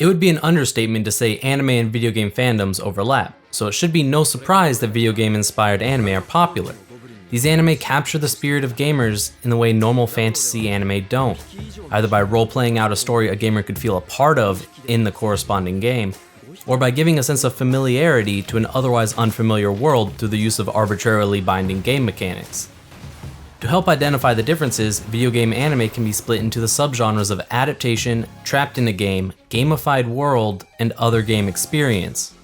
It would be an understatement to say anime and video game fandoms overlap, so it should be no surprise that video game inspired anime are popular. These anime capture the spirit of gamers in the way normal fantasy anime don't, either by role-playing out a story a gamer could feel a part of in the corresponding game, or by giving a sense of familiarity to an otherwise unfamiliar world through the use of arbitrarily binding game mechanics. To help identify the differences, video game anime can be split into the subgenres of adaptation, trapped in a game, gamified world, and other game experience.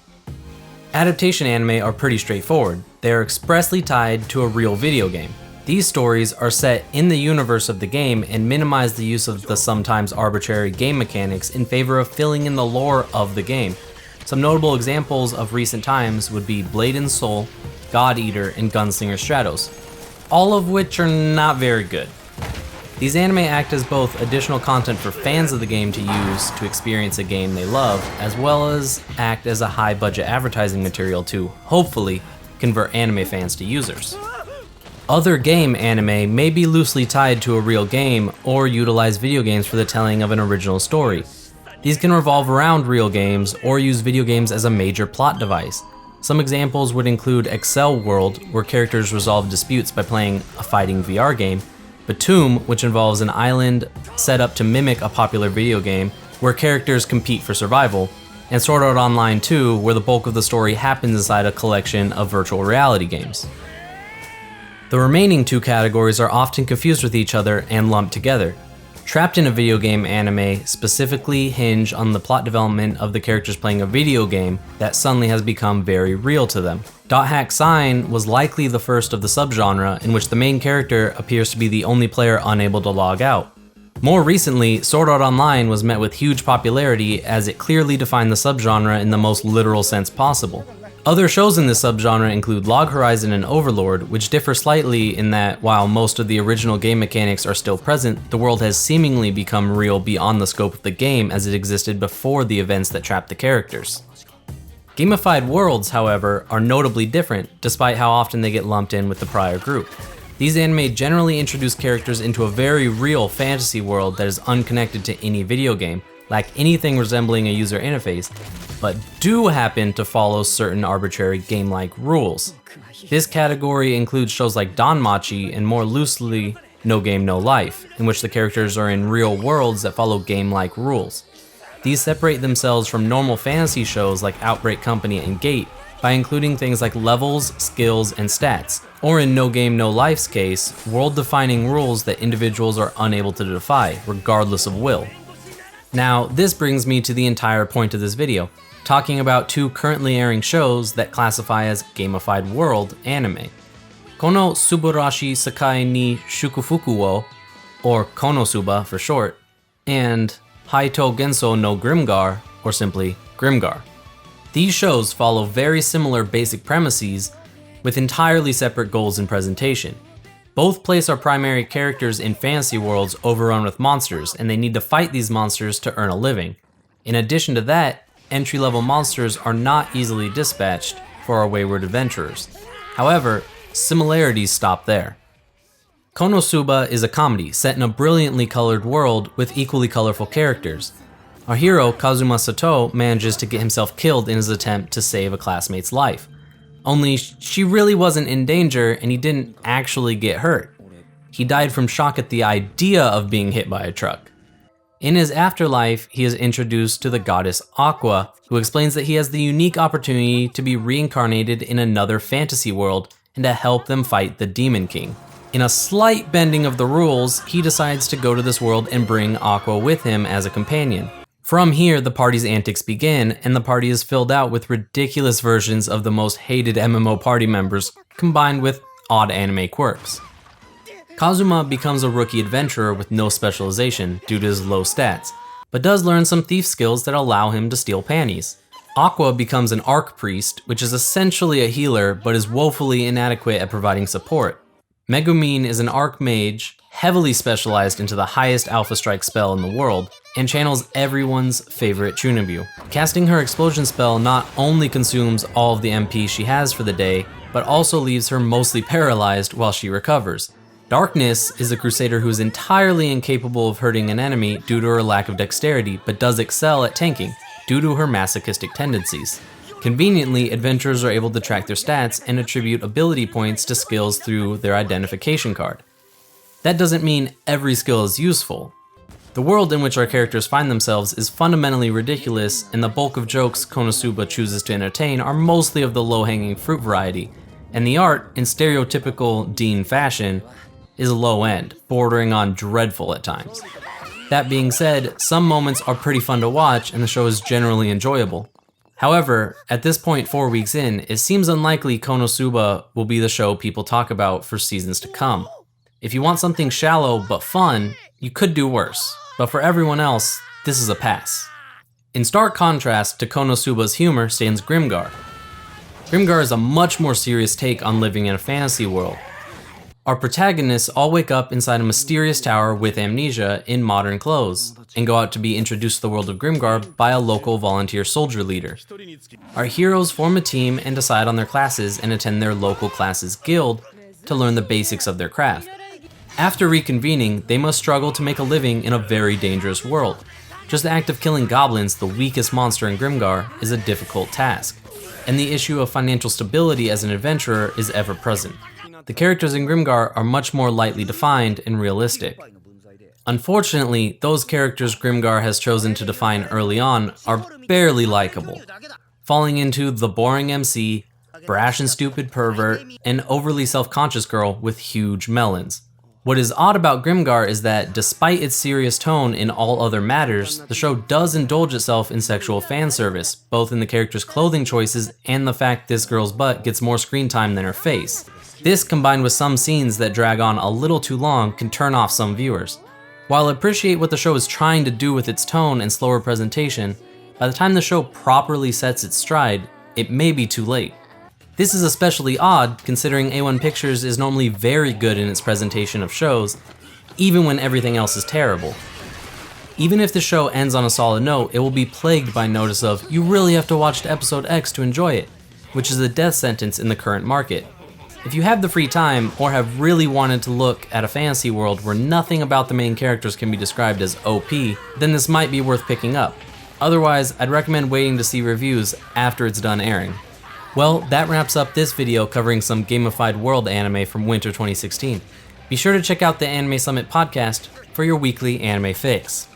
Adaptation anime are pretty straightforward. They are expressly tied to a real video game. These stories are set in the universe of the game and minimize the use of the sometimes arbitrary game mechanics in favor of filling in the lore of the game. Some notable examples of recent times would be Blade and Soul, God Eater, and Gunslinger Stratos, all of which are not very good. These anime act as both additional content for fans of the game to use to experience a game they love, as well as act as a high-budget advertising material to, hopefully, convert anime fans to users. Other game anime may be loosely tied to a real game or utilize video games for the telling of an original story. These can revolve around real games or use video games as a major plot device. Some examples would include Excel World, where characters resolve disputes by playing a fighting VR game, Btooom, which involves an island set up to mimic a popular video game, where characters compete for survival, and Sword Art Online 2, where the bulk of the story happens inside a collection of virtual reality games. The remaining two categories are often confused with each other and lumped together. Trapped in a video game anime specifically hinge on the plot development of the characters playing a video game that suddenly has become very real to them. Dot Hack Sign was likely the first of the subgenre in which the main character appears to be the only player unable to log out. More recently, Sword Art Online was met with huge popularity as it clearly defined the subgenre in the most literal sense possible. Other shows in this subgenre include Log Horizon and Overlord, which differ slightly in that while most of the original game mechanics are still present, the world has seemingly become real beyond the scope of the game as it existed before the events that trapped the characters. Gamified worlds, however, are notably different, despite how often they get lumped in with the prior group. These anime generally introduce characters into a very real fantasy world that is unconnected to any video game, lack anything resembling a user interface, but do happen to follow certain arbitrary game-like rules. This category includes shows like Danmachi and more loosely No Game No Life, in which the characters are in real worlds that follow game-like rules. These separate themselves from normal fantasy shows like Outbreak Company and Gate by including things like levels, skills, and stats, or in No Game No Life's case, world-defining rules that individuals are unable to defy, regardless of will. Now, this brings me to the entire point of this video, talking about two currently airing shows that classify as gamified world anime. KonoSuba Sakai ni Shukufuku wo, or KonoSuba for short, and Haito Genso no Grimgar, or simply Grimgar. These shows follow very similar basic premises with entirely separate goals and presentation. Both place our primary characters in fantasy worlds overrun with monsters, and they need to fight these monsters to earn a living. In addition to that, entry-level monsters are not easily dispatched for our wayward adventurers. However, similarities stop there. KonoSuba is a comedy set in a brilliantly colored world with equally colorful characters. Our hero, Kazuma Satou, manages to get himself killed in his attempt to save a classmate's life. Only she really wasn't in danger and he didn't actually get hurt. He died from shock at the idea of being hit by a truck. In his afterlife, he is introduced to the Goddess Aqua, who explains that he has the unique opportunity to be reincarnated in another fantasy world and to help them fight the Demon King. In a slight bending of the rules, he decides to go to this world and bring Aqua with him as a companion. From here, the party's antics begin, and the party is filled out with ridiculous versions of the most hated MMO party members, combined with odd anime quirks. Kazuma becomes a rookie adventurer with no specialization due to his low stats, but does learn some thief skills that allow him to steal panties. Aqua becomes an arc priest, which is essentially a healer, but is woefully inadequate at providing support. Megumin is an arc mage, heavily specialized into the highest alpha strike spell in the world, and channels everyone's favorite Chunabu. Casting her explosion spell not only consumes all of the MP she has for the day, but also leaves her mostly paralyzed while she recovers. Darkness is a crusader who is entirely incapable of hurting an enemy due to her lack of dexterity, but does excel at tanking. due to her masochistic tendencies. Conveniently, adventurers are able to track their stats and attribute ability points to skills through their identification card. That doesn't mean every skill is useful. The world in which our characters find themselves is fundamentally ridiculous, and the bulk of jokes KonoSuba chooses to entertain are mostly of the low-hanging fruit variety, and the art, in stereotypical Dean fashion, is low-end, bordering on dreadful at times. That being said, some moments are pretty fun to watch and the show is generally enjoyable. However, at this point 4 weeks in, it seems unlikely KonoSuba will be the show people talk about for seasons to come. If you want something shallow but fun, you could do worse, but for everyone else, this is a pass. In stark contrast to KonoSuba's humor stands Grimgar. Grimgar is a much more serious take on living in a fantasy world. Our protagonists all wake up inside a mysterious tower with amnesia in modern clothes, and go out to be introduced to the world of Grimgar by a local volunteer soldier leader. Our heroes form a team and decide on their classes and attend their local class's guild to learn the basics of their craft. After reconvening, they must struggle to make a living in a very dangerous world. Just the act of killing goblins, the weakest monster in Grimgar, is a difficult task, and the issue of financial stability as an adventurer is ever present. The characters in Grimgar are much more lightly defined and realistic. Unfortunately, those characters Grimgar has chosen to define early on are barely likable, falling into the boring MC, brash and stupid pervert, and overly self-conscious girl with huge melons. What is odd about Grimgar is that despite its serious tone in all other matters, the show does indulge itself in sexual fan service, both in the characters' clothing choices and the fact this girl's butt gets more screen time than her face. This, combined with some scenes that drag on a little too long, can turn off some viewers. While I appreciate what the show is trying to do with its tone and slower presentation, by the time the show properly sets its stride, it may be too late. This is especially odd considering A1 Pictures is normally very good in its presentation of shows, even when everything else is terrible. Even if the show ends on a solid note, it will be plagued by notice of, "You really have to watch to episode X to enjoy it," which is a death sentence in the current market. If you have the free time, or have really wanted to look at a fantasy world where nothing about the main characters can be described as OP, then this might be worth picking up. Otherwise, I'd recommend waiting to see reviews after it's done airing. Well, that wraps up this video covering some Gamified World anime from winter 2016. Be sure to check out the Anime Summit podcast for your weekly anime fix.